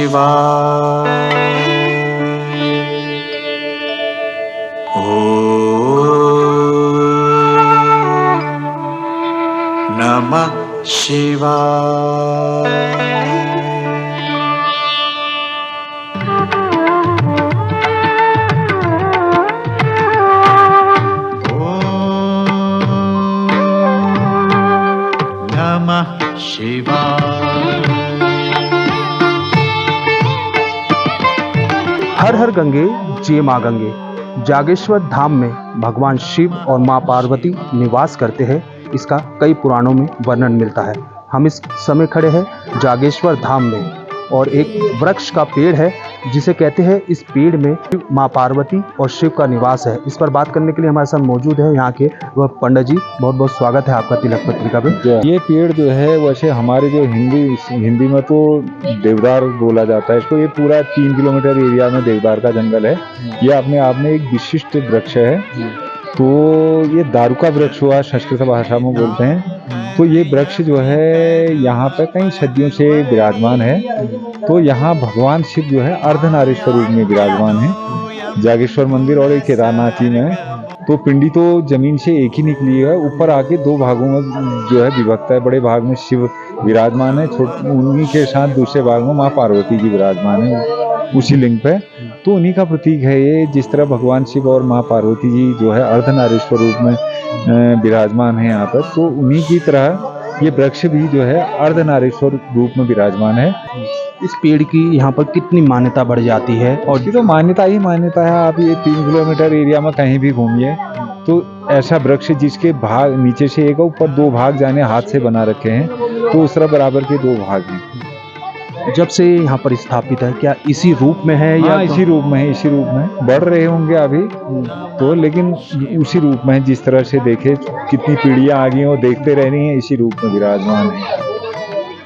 शिवाय। ओम नमः शिवाय। नमः शिवाय। हर हर गंगे जय माँ गंगे। जागेश्वर धाम में भगवान शिव और माँ पार्वती निवास करते हैं, इसका कई पुराणों में वर्णन मिलता है। हम इस समय खड़े हैं जागेश्वर धाम में और एक वृक्ष का पेड़ है जिसे कहते हैं इस पेड़ में माँ पार्वती और शिव का निवास है। इस पर बात करने के लिए हमारे साथ मौजूद है यहाँ के वह पंडित जी। बहुत बहुत स्वागत है आपका तिलक पत्रिका पे। ये पेड़ जो है वैसे हमारे जो हिंदी में तो देवदार बोला जाता है इसको। ये पूरा 3 किलोमीटर एरिया में देवदार का जंगल है। ये अपने आप में एक विशिष्ट वृक्ष है। तो ये दारू का वृक्ष हुआ, संस्कृत भाषा में बोलते हैं। तो ये वृक्ष जो है यहाँ पे कई सदियों से विराजमान है। तो यहाँ भगवान शिव जो है अर्धनारीश्वर रूप में विराजमान है। जागेश्वर मंदिर और एक केदारनाथ जी में तो पिंडी तो जमीन से एक ही निकली है, ऊपर आके 2 भागों में जो है विभक्त है। बड़े भाग में शिव विराजमान है, उन्हीं के साथ दूसरे भाग में माँ पार्वती जी विराजमान है उसी लिंग पे। तो उन्हीं का प्रतीक है ये। जिस तरह भगवान शिव और माँ पार्वती जी जो है अर्धनारीश्वर रूप में विराजमान है यहाँ पर, तो उन्हीं की तरह ये वृक्ष भी जो है अर्धनारीश्वर रूप में विराजमान है। इस पेड़ की यहाँ पर कितनी मान्यता बढ़ जाती है? और ये तो मान्यता ही मान्यता है। आप ये 3 किलोमीटर एरिया में कहीं भी घूमिए तो ऐसा वृक्ष जिसके भाग नीचे से एक ऊपर 2 भाग जाने हाथ से बना रखे हैं, तो उस तरह बराबर के 2 भाग हैं। जब से यहाँ पर स्थापित है क्या इसी रूप में है या इसी रूप में है, इसी रूप में बढ़ रहे होंगे अभी तो, लेकिन उसी रूप में है। जिस तरह से देखे कितनी पीढ़ियां आ गई और देखते रह रही हैं, इसी रूप में विराजमान है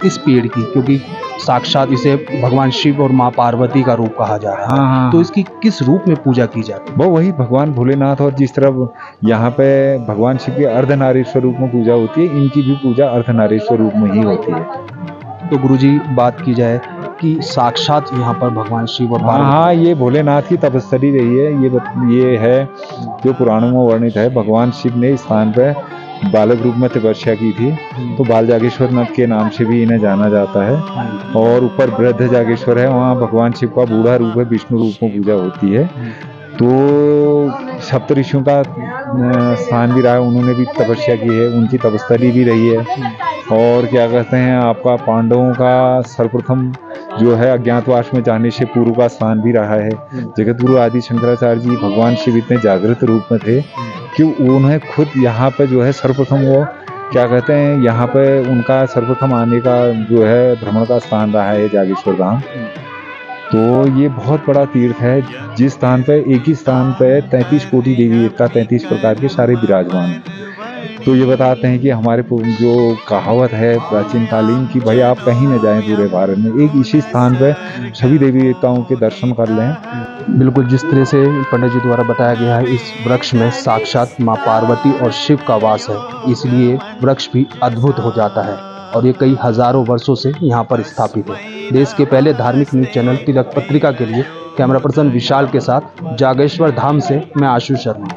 इस पेड़ की, क्योंकि साक्षात इसे भगवान शिव और माँ पार्वती का रूप कहा जा रहा है। हाँ। तो इसकी किस रूप में पूजा की जाती है? वो वही भगवान भोलेनाथ। और जिस तरह यहाँ पे भगवान शिव की अर्धनारीश्वर रूप में पूजा होती है, इनकी भी पूजा अर्धनारीश्वर रूप में ही होती है। तो गुरुजी बात की जाए कि साक्षात यहाँ पर भगवान शिव और हाँ, ये भोलेनाथ की तपस्या रही है। ये है जो पुराणों में वर्णित है। भगवान शिव ने इस स्थान पे बालक रूप में तपस्या की थी, तो बाल जागेश्वर नाथ के नाम से भी इन्हें जाना जाता है। और ऊपर वृद्ध जागेश्वर है, वहाँ भगवान शिव का बूढ़ा रूप है, विष्णु रूप में पूजा होती है। तो सप्तऋषियों का स्थान भी रहा है, उन्होंने भी तपस्या की है, उनकी तपस्थली भी रही है। और क्या कहते हैं, आपका पांडवों का सर्वप्रथम जो है अज्ञातवास में जाने से पूर्व का स्थान भी रहा है। जगत गुरु आदि शंकराचार्य जी भगवान शिव इतने जागृत रूप में थे कि उन्हें खुद यहाँ पे जो है सर्वप्रथम वो क्या कहते हैं, यहाँ पे उनका सर्वप्रथम आने का जो है भ्रमण का स्थान रहा है जागेश्वर धाम। तो ये बहुत बड़ा तीर्थ है, जिस स्थान पे एक ही स्थान पे 33 कोटि देवी देवता 33 प्रकार के सारे विराजमान हैं। तो ये बताते हैं कि हमारे जो कहावत है प्राचीन कालीन की, भाई आप कहीं न जाएं पूरे भारत में, एक इसी स्थान पे सभी देवी देवताओं के दर्शन कर लें। बिल्कुल जिस तरह से पंडित जी द्वारा बताया गया है, इस वृक्ष में साक्षात माँ पार्वती और शिव का वास है, इसलिए वृक्ष भी अद्भुत हो जाता है और ये कई हजारों वर्षों से यहाँ पर स्थापित है। देश के पहले धार्मिक न्यूज चैनल तिलक पत्रिका के लिए कैमरा पर्सन विशाल के साथ जागेश्वर धाम से मैं आशु शर्मा।